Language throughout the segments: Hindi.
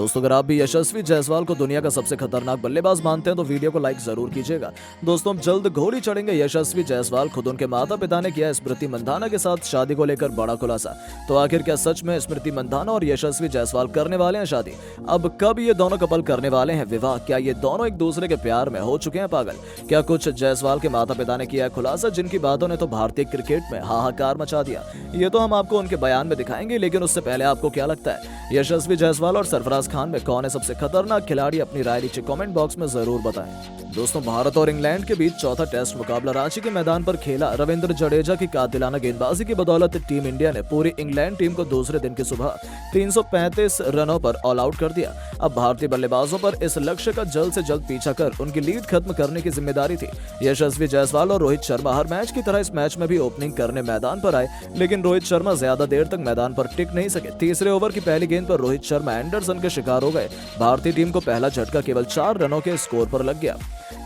दोस्तों अगर आप भी यशस्वी जायसवाल को दुनिया का सबसे खतरनाक बल्लेबाज मानते हैं तो वीडियो को लाइक जरूर कीजिएगा। दोस्तों हम जल्द घोड़ी चढ़ेंगे। यशस्वी जायसवाल खुद उनके माता पिता ने किया स्मृति मंधाना के साथ शादी को लेकर बड़ा खुलासा। तो आखिर क्या सच में स्मृति मंधाना और यशस्वी जायसवाल करने वाले हैं शादी? अब कब ये दोनों कपल करने वाले हैं विवाह? क्या ये दोनों एक दूसरे के प्यार में हो चुके हैं पागल? क्या कुछ जायसवाल के माता पिता ने किया है खुलासा जिनकी बातों ने तो भारतीय क्रिकेट में हाहाकार मचा दिया? ये तो हम आपको उनके बयान में दिखाएंगे, लेकिन उससे पहले आपको क्या लगता है यशस्वी जायसवाल और सरफराज खान में कौन है सबसे खतरनाक खिलाड़ी? अपनी राय नीचे कमेंट बॉक्स में जरूर बताएं। दोस्तों भारत और इंग्लैंड के बीच चौथा टेस्ट मुकाबला रांची के मैदान पर खेला। रविंद्र जडेजा की कातिलाना गेंदबाजी की बदौलत टीम इंडिया ने पूरी इंग्लैंड टीम को दूसरे दिन की सुबह 335 रनों पर ऑल आउट कर दिया। अब भारतीय बल्लेबाजों पर इस लक्ष्य का जल्द से जल्द पीछा कर उनकी लीड खत्म करने की जिम्मेदारी थी। यशस्वी जायसवाल और रोहित शर्मा हर मैच की तरह इस मैच में भी ओपनिंग करने मैदान पर आए, लेकिन रोहित शर्मा ज्यादा देर तक मैदान पर टिक नहीं सके। तीसरे ओवर की पहली गेंद पर रोहित शर्मा एंडरसन के शिकार हो गए। भारतीय टीम को पहला झटका केवल 4 रनों के स्कोर पर लग गया,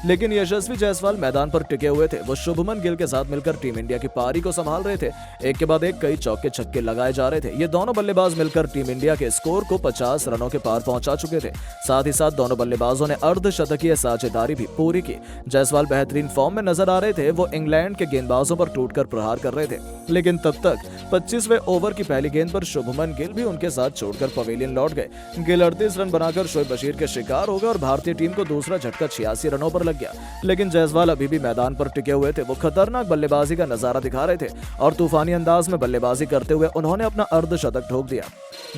लेकिन यशस्वी जायसवाल मैदान पर टिके हुए थे। वो शुभमन गिल के साथ मिलकर टीम इंडिया की पारी को संभाल रहे थे। एक के बाद एक कई चौके छक्के लगाए जा रहे थे। ये दोनों बल्लेबाज मिलकर टीम इंडिया के स्कोर को 50 रनों के पार पहुंचा चुके थे। साथ ही साथ दोनों बल्लेबाजों ने अर्धशतकीय साझेदारी भी पूरी की। जायसवाल बेहतरीन फॉर्म में नजर आ रहे थे। वो इंग्लैंड के गेंदबाजों पर टूटकर प्रहार कर रहे थे, लेकिन तब तक 25वें ओवर की पहली गेंद पर शुभमन गिल भी उनके साथ छोड़कर पवेलियन लौट गए। गिल 38 रन बनाकर शोएब बशीर के शिकार हो गए और भारतीय टीम को दूसरा झटका 86 रनों पर लग गया। लेकिन जायसवाल अभी भी मैदान पर टिके हुए थे। वो खतरनाक बल्लेबाजी का नजारा दिखा रहे थे और तूफानी अंदाज में बल्लेबाजी करते हुए उन्होंने अपना अर्धशतक ठोक दिया।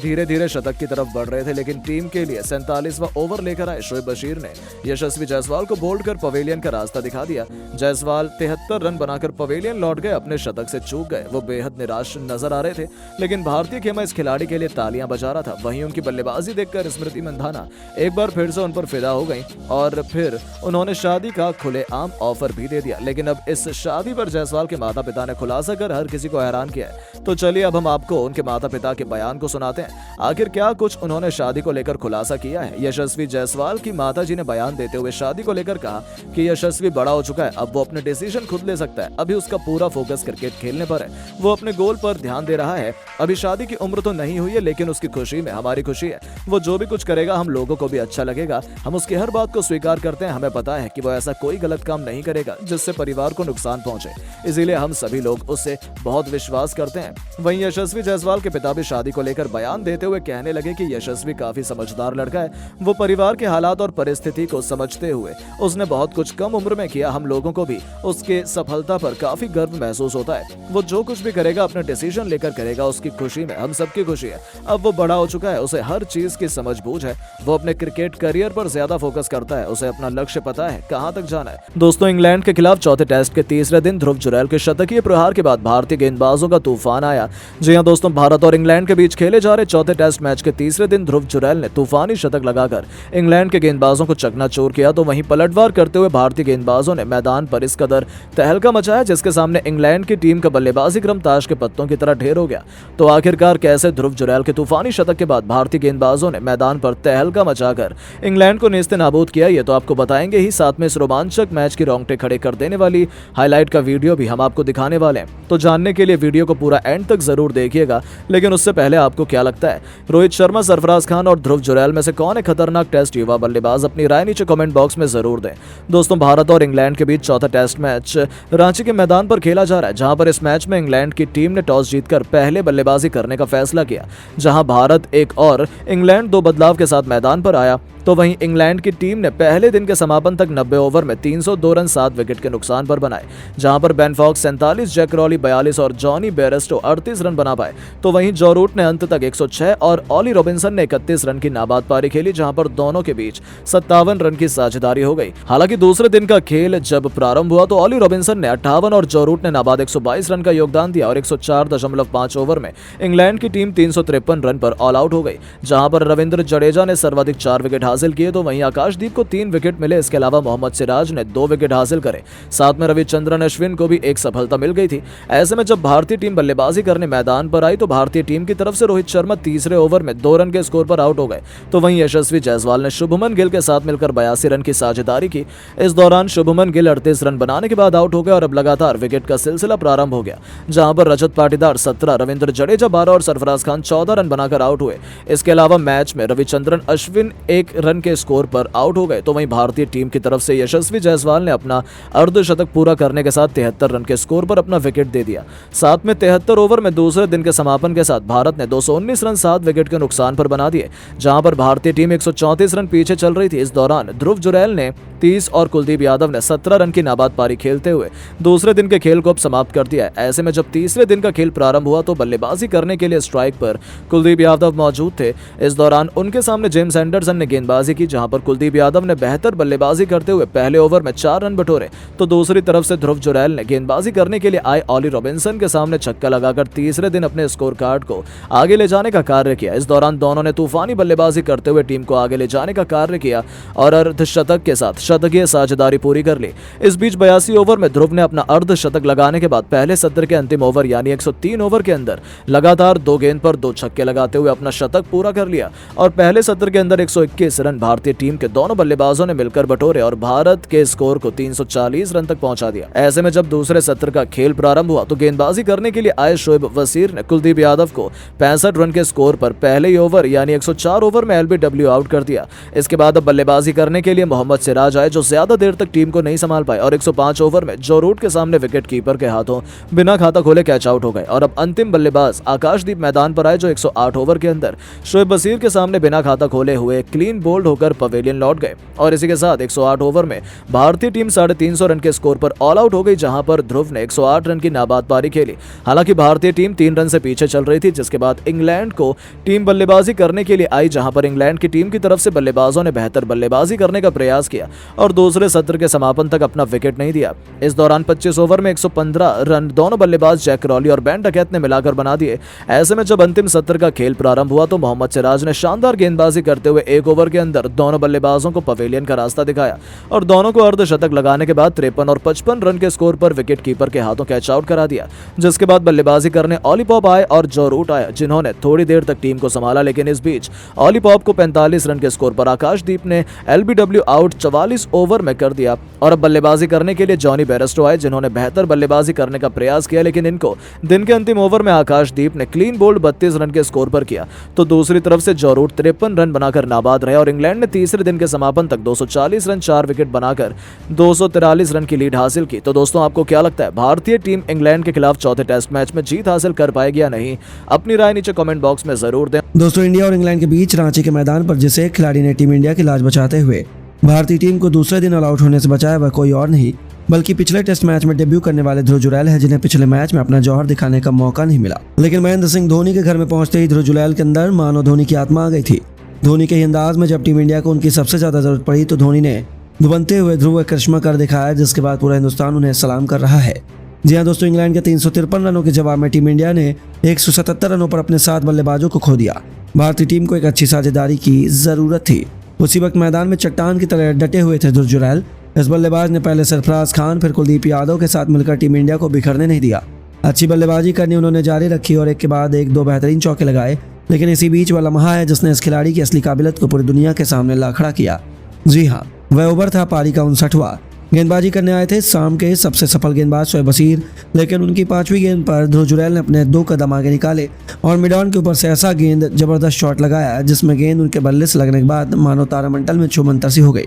धीरे धीरे शतक की तरफ बढ़ रहे थे, लेकिन टीम के लिए 47वां ओवर लेकर आए शोएब बशीर ने यशस्वी जायसवाल को बोल्ड कर पवेलियन का रास्ता दिखा दिया। जायसवाल 73 रन बनाकर पवेलियन लौट गए, अपने शतक से चूक गए। वो बेहद निराश नजर आ रहे थे, लेकिन भारतीय खेमा इस खिलाड़ी के लिए तालियां बजा रहा था। वहीं उनकी बल्लेबाजी देखकर स्मृति मंधाना एक बार फिर से उन पर फिदा हो गई और फिर उन्होंने शादी का खुलेआम ऑफर भी दे दिया। लेकिन अब इस शादी पर जायसवाल के माता पिता ने खुलासा कर हर किसी को हैरान किया है। तो चलिए अब हम आपको उनके माता पिता के बयान को सुनाते हैं। आखिर क्या कुछ उन्होंने शादी को लेकर खुलासा किया है? यशस्वी जायसवाल की माता जी ने बयान देते हुए शादी को लेकर कहा कि यशस्वी बड़ा हो चुका है, अब वो अपने डिसीजन खुद ले सकता है। अभी उसका पूरा फोकस क्रिकेट खेलने पर है। वो अपने गोल पर ध्यान दे रहा है। अभी शादी की उम्र तो नहीं हुई है, लेकिन उसकी खुशी में हमारी खुशी है। वो जो भी कुछ करेगा हम लोगों को भी अच्छा लगेगा। हम उसकी हर बात को स्वीकार करते हैं। हमें पता है कि वो ऐसा कोई गलत काम नहीं करेगा जिससे परिवार को नुकसान पहुंचे, इसीलिए हम सभी लोग उससे बहुत विश्वास करते हैं। वहीं यशस्वी जायसवाल के पिता भी शादी को लेकर बयान देते हुए कहने लगे कि यशस्वी काफी समझदार लड़का है। वो परिवार के हालात और परिस्थिति को समझते हुए उसने बहुत कुछ कम उम्र में किया। हम लोगों को भी उसके सफलता पर काफी गर्व महसूस होता है। वो जो कुछ भी करेगा अपने डिसीजन लेकर करेगा, उसकी खुशी में हम सबकी खुशी है। अब वो बड़ा हो चुका है, उसे हर चीज की समझ बूझ है। वो अपने क्रिकेट करियर पर ज्यादा फोकस करता है। उसे अपना लक्ष्य पता है, कहां तक जाना है। दोस्तों इंग्लैंड के खिलाफ चौथे टेस्ट के तीसरे दिन ध्रुव जुरैल के शतकीय प्रहार के बाद भारतीय गेंदबाजों का तूफान आया। जी हां दोस्तों, भारत और इंग्लैंड के बीच खेले जा रहे चौथे टेस्ट मैच के तीसरे दिन ध्रुव जुरैल ने तूफानी शतक लगाकर इंग्लैंड के गेंदबाजों को चकनाचूर किया। तो वहीं पलटवार करते हुए भारतीय गेंदबाजों ने मैदान पर इस कदर तहलका मचाया जिसके सामने इंग्लैंड की टीम का बल्लेबाजी क्रम ताश के पत्तों की तरह ढेर हो गया। तो आखिरकार कैसे ध्रुव जुरैल के तूफानी शतक के बाद भारतीय गेंदबाजों ने मैदान पर तहलका मचाकर इंग्लैंड को नेस्ते नाबूद किया, ये तो आपको बताएंगे ही। साथ में इस रोमांचक मैच की रोंगटे खड़े कर देने वाली हाईलाइट का वीडियो भी हम आपको दिखाने वाले हैं। तो जानने के लिए वीडियो को पूरा एंड तक जरूर देखिएगा। लेकिन उससे पहले आपको क्या लगता है रोहित शर्मा, सरफराज खान और ध्रुव जुरैल में से कौन है खतरनाक टेस्ट युवा बल्लेबाज? अपनी राय नीचे कमेंट बॉक्स में जरूर दें। दोस्तों भारत और इंग्लैंड के बीच चौथा टेस्ट मैच रांची के मैदान पर खेला जा रहा है, जहां पर इस मैच में इंग्लैंड की टीम ने टॉस जीतकर पहले बल्लेबाजी करने का फैसला किया। जहां भारत एक और इंग्लैंड 2 बदलाव के साथ मैदान पर आया। तो वहीं इंग्लैंड की टीम ने पहले दिन के समापन तक 90 ओवर में 302 रन 7 विकेट के नुकसान पर बनाए, जहां पर बेन फॉक्स 47, जैक रॉली 42 और जॉनी बेयरस्टो 38 रन बना पाए। तो वहीं जो रूट ने अंत तक 106 और ऑली रॉबिन्सन ने 31 रन की नाबाद पारी खेली, जहां पर दोनों के बीच 57 रन की साझेदारी हो गई। हालांकि दूसरे दिन का खेल जब प्रारंभ हुआ तो ऑली रॉबिन्सन ने 58 और जो रूट ने नाबाद 122 रन का योगदान दिया और 104.5 ओवर में इंग्लैंड की टीम 353 रन पर ऑल आउट हो गई, जहां पर रविंद्र जडेजा ने सर्वाधिक 4 विकेट हासिल किए तो वहीं आकाशदीप को 3 विकेट मिले। इसके अलावा मोहम्मद सिराज ने 2 विकेट हासिल करे, साथ में रविचंद्रन अश्विन को भी एक सफलता मिल गई थी। ऐसे में जब भारतीय टीम बल्लेबाजी करने मैदान पर आई तो भारतीय टीम की तरफ से रोहित शर्मा तीसरे ओवर में 2 रन के स्कोर पर आउट हो गए, तो वहीं यशस्वी जायसवाल ने शुभमन गिल के साथ मिलकर 82 रन की साझेदारी की। इस दौरान शुभमन गिल 38 रन बनाने के बाद आउट हो गए और अब लगातार विकेट का सिलसिला प्रारंभ हो गया, जहां पर रजत पाटीदार 17, रविंद्र जडेजा 12 और सरफराज खान 14 रन बनाकर आउट हुए। इसके अलावा मैच में रविचंद्रन अश्विन 1 रन के स्कोर पर आउट हो गए, तो वहीं भारतीय टीम की तरफ से यशस्वी जायसवाल ने अपना अर्धशतक पूरा करने के साथ 73 रन के स्कोर पर अपना विकेट दे दिया। साथ में 73 ओवर में दूसरे दिन के समापन के साथ भारत ने 219 रन 7 विकेट के नुकसान पर बना दिए, जहां पर भारतीय टीम 134 रन पीछे चल रही थी। इस दौरान ध्रुव जुरैल ने 30 और कुलदीप यादव ने 17 रन की नाबाद पारी खेलते हुए दूसरे दिन के खेल को अब समाप्त कर दिया है। ऐसे में जब तीसरे दिन का खेल प्रारंभ हुआ तो बल्लेबाजी करने के लिए स्ट्राइक पर कुलदीप यादव मौजूद थे। इस दौरान उनके सामने जेम्स एंडरसन ने गेंदबाजी की, जहां पर कुलदीप यादव ने बेहतर बल्लेबाजी करते हुए पहले ओवर में 4 रन बटोरे, तो दूसरी तरफ से ध्रुव जुरैल ने गेंदबाजी करने के लिए आए ऑली रॉबिन्सन के सामने छक्का लगाकर तीसरे दिन अपने स्कोर कार्ड को आगे ले जाने का कार्य किया। इस दौरान दोनों ने तूफानी बल्लेबाजी करते हुए टीम को आगे ले जाने का कार्य किया और अर्धशतक के साथ शतकीय साझेदारी पूरी कर ली। इस बीच 82 ओवर में ध्रुव ने अपना अर्धशतक लगाने के बाद पहले सत्र के अंतिम ओवर यानी 103 ओवर के अंदर लगातार 2 गेंद पर 2 छक्के लगाते हुए अपना शतक पूरा कर लिया और पहले सत्र के अंदर 121 रन भारतीय टीम के दोनों बल्लेबाजों ने मिलकर बटोरे और भारत के स्कोर को 340 रन तक पहुंचा दिया। ऐसे में जब दूसरे सत्र का खेल प्रारंभ हुआ तो गेंदबाजी करने के लिए आए शोएब वसीर ने कुलदीप यादव को 65 रन के स्कोर पर पहले ही ओवर यानी 104 ओवर में एलबीडब्ल्यू आउट कर दिया। इसके बाद अब बल्लेबाजी करने के लिए मोहम्मद सिराज आए, जो ज्यादा देर तक टीम को नहीं संभाल पाए और 105 ओवर में जो रूट के सामने विकेट कीपर के हाथों बिना खाता खोले कैच आउट हो गए और अब अंतिम बल्लेबाज आकाशदीप मैदान पर आए, जो 108 ओवर के अंदर शोएब वसीर के सामने बिना खाता खोले हुए क्लीन बोल्ड होकर पवेलियन लौट गए और इसी के साथ 108 ओवर में भारतीय टीम 350 रन के स्कोर पर ऑल आउट हो गई, जहां पर ध्रुव ने 108 रन की नाबाद पारी खेली। हालांकि भारतीय टीम 3 रन से पीछे चल रही थी, जिसके बाद इंग्लैंड को टीम बल्लेबाजी करने के लिए आई, जहां पर इंग्लैंड की टीम की तरफ से बल्लेबाजों ने बेहतर बल्लेबाजी करने का प्रयास किया और दूसरे सत्र के समापन तक अपना विकेट नहीं दिया। इस दौरान 25 ओवर में 115 रन दोनों बल्लेबाज जैक क्रॉली और बेन डकैत ने मिलाकर बना दिए। ऐसे में जब अंतिम सत्र का खेल प्रारंभ हुआ तो मोहम्मद सिराज ने शानदार गेंदबाजी करते हुए 1 ओवर के अंदर दोनों बल्लेबाजों को पवेलियन का रास्ता दिखाया और दोनों को अर्धशतक लगाने के बाद 53 और 55 रन के स्कोर पर विकेट कीपर के हाथों कैच आउट करा दिया, जिसके बाद बल्लेबाजी करने ऑली पॉप आए और जो रूट आया, जिन्होंने थोड़ी देर तक टीम को संभाला। लेकिन इस बीच ऑली पॉप को 45 रन के स्कोर पर आकाशदीप ने एलबीडब्ल्यू आउट 44 ओवर में कर दिया और अब बल्लेबाजी करने के लिए जॉनी बेयरस्टो आए, जिन्होंने बेहतर बल्लेबाजी करने का प्रयास किया, लेकिन इनको दिन के अंतिम ओवर में आकाशदीप ने क्लीन बोल्ड 32 रन के स्कोर पर किया। तो दूसरी तरफ से जो रूट 53 रन बनाकर नाबाद रहे और इंग्लैंड ने तीसरे दिन के समापन तक 240 रन 4 विकेट बनाकर 243 रन की लीड हासिल की। तो दोस्तों, आपको क्या लगता है, भारतीय टीम इंग्लैंड के खिलाफ चौथे टेस्ट मैच में जीत हासिल कर पाएगी या नहीं? अपनी राय नीचे कमेंट बॉक्स में जरूर दें। दोस्तों, इंडिया और इंग्लैंड के बीच रांची के मैदान पर जिस एक खिलाड़ी ने टीम इंडिया की लाज बचाते हुए भारतीय टीम को दूसरे दिन ऑल आउट होने से बचाया, वह कोई और नहीं बल्कि पिछले टेस्ट मैच में डेब्यू करने वाले ध्रुव जुरैल है, जिन्हें पिछले मैच में अपना जौहर दिखाने का मौका नहीं मिला। लेकिन महेंद्र सिंह धोनी के घर में पहुंचते ही ध्रुव जुरैल के अंदर मानो धोनी की आत्मा आ गई थी। धोनी के ही अंदाज में जब टीम इंडिया को उनकी सबसे ज्यादा जरूरत पड़ी तो धोनी ने दुबनते हुए ध्रुव करिश्मा कर दिखाया, जिसके बाद पूरा हिंदुस्तान उन्हें सलाम कर रहा है। जी हाँ दोस्तों, इंग्लैंड के 353 रनों के जवाब में टीम इंडिया ने 177 रनों पर अपने 7 बल्लेबाजों को खो दिया। भारतीय टीम को एक अच्छी साझेदारी की जरूरत थी। उसी वक्त मैदान में चट्टान की तरह डटे हुए थे ध्रुव जुरैल। इस बल्लेबाज ने पहले सरफराज खान फिर कुलदीप यादव के साथ मिलकर टीम इंडिया को बिखरने नहीं दिया। अच्छी बल्लेबाजी करनी उन्होंने जारी रखी और एक के बाद एक 2 बेहतरीन चौके लगाए। लेकिन इसी बीच वह लम्हा है जिसने इस खिलाड़ी की असली काबिलियत को पूरी दुनिया के सामने ला खड़ा किया। जी हाँ, वह ओवर था पारी का 59वां। गेंदबाजी करने आए थे शाम के सबसे सफल गेंदबाज शोएब वसीर, लेकिन उनकी 5वीं गेंद पर ध्रुव जुरैल ने अपने 2 कदम आगे निकाले और मिड ऑन के ऊपर से ऐसा गेंद जबरदस्त शॉट लगाया जिसमें गेंद उनके बल्ले से लगने के बाद मानो तारामंडल में छूमंतर हो गई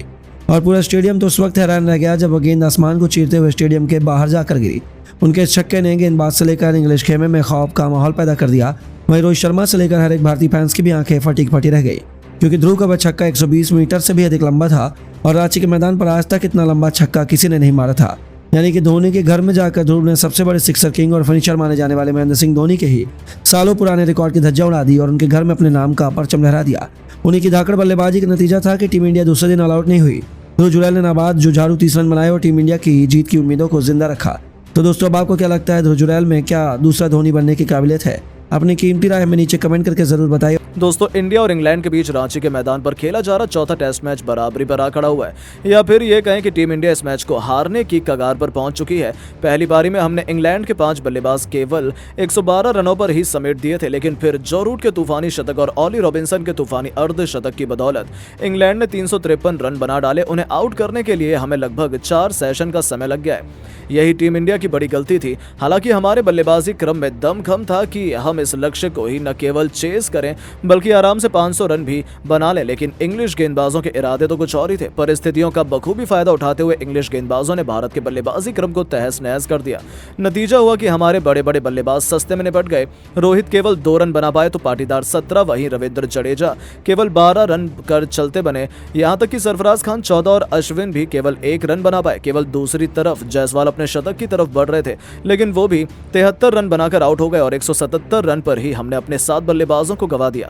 और पूरा स्टेडियम तो उस वक्त हैरान रह गया जब वह गेंद आसमान को चीरते हुए स्टेडियम के बाहर जाकर गिरी। उनके इस छक्के ने गेंदबाज से लेकर इंग्लिश खेमे में खौफ का माहौल पैदा कर दिया। वहीं रोहित शर्मा से लेकर हर एक भारतीय फैंस की भी आंखें फटी रह गई, क्योंकि ध्रुव का वह छक्का 120 मीटर से भी अधिक लंबा था और रांची के मैदान पर आज तक इतना लंबा छक्का किसी ने नहीं मारा था। यानी कि धोनी के घर में जाकर ध्रुव ने सबसे बड़े सिक्सर किंग और फिनिशर माने जाने वाले महेंद्र सिंह धोनी के ही सालों पुराने रिकॉर्ड की धज्जा उड़ा दी और उनके घर में अपने नाम का परचम लहरा दिया। उन्हीं की धाकड़ बल्लेबाजी का नतीजा था कि टीम इंडिया दूसरे दिन ऑल आउट नहीं हुई। ध्रुव जुरैल ने नाबाद जुझारू 30 रन बनाए और टीम इंडिया की जीत की उम्मीदों को जिंदा रखा। तो दोस्तों, अब आपको क्या लगता है, ध्रुव जुरैल में क्या दूसरा धोनी बनने की काबिलियत है? अपनी कीमती राय हमें नीचे कमेंट करके जरूर बताइए। दोस्तों इंडिया और इंग्लैंड के बीच रांची के मैदान पर खेला जा रहा चौथा टेस्ट मैच बराबरी पर आ खड़ा हुआ है, या फिर ये कहें कि टीम इंडिया इस मैच को हारने की कगार पर पहुंच चुकी है। पहली पारी में हमने इंग्लैंड के 5 बल्लेबाज केवल 112 रनों पर ही समेट दिए थे, लेकिन फिर जो रूट के तूफानी शतक और ऑली रॉबिन्सन के तूफानी अर्धशतक की बदौलत इंग्लैंड ने 353 रन बना डाले। उन्हें आउट करने के लिए हमें लगभग 4 सेशन का समय लग गया है। यही टीम इंडिया की बड़ी गलती थी। हालांकि हमारे बल्लेबाजी क्रम में दमखम था कि हम इस लक्ष्य को ही न केवल चेस करें बल्कि आराम से 500 रन भी बना लें, लेकिन इंग्लिश गेंदबाजों के इरादे तो कुछ और ही थे। परिस्थितियों का बखूबी फायदा उठाते हुए इंग्लिश गेंदबाजों ने भारत के बल्लेबाजी क्रम को तहस नहस कर दिया। नतीजा हुआ कि हमारे बड़े बड़े बल्लेबाज सस्ते में निपट गए। रोहित केवल 2 रन बना पाए तो पाटीदार 17, वहीं रविंद्र जडेजा केवल 12 रन कर चलते बने। यहां तक कि सरफराज खान 14 और अश्विन भी केवल 1 रन बना पाए। केवल दूसरी तरफ जायसवाल अपने शतक की तरफ बढ़ रहे थे, लेकिन वो भी 73 रन बनाकर आउट हो गए और 177 रन पर ही हमने अपने 7 बल्लेबाजों को गंवा दिया।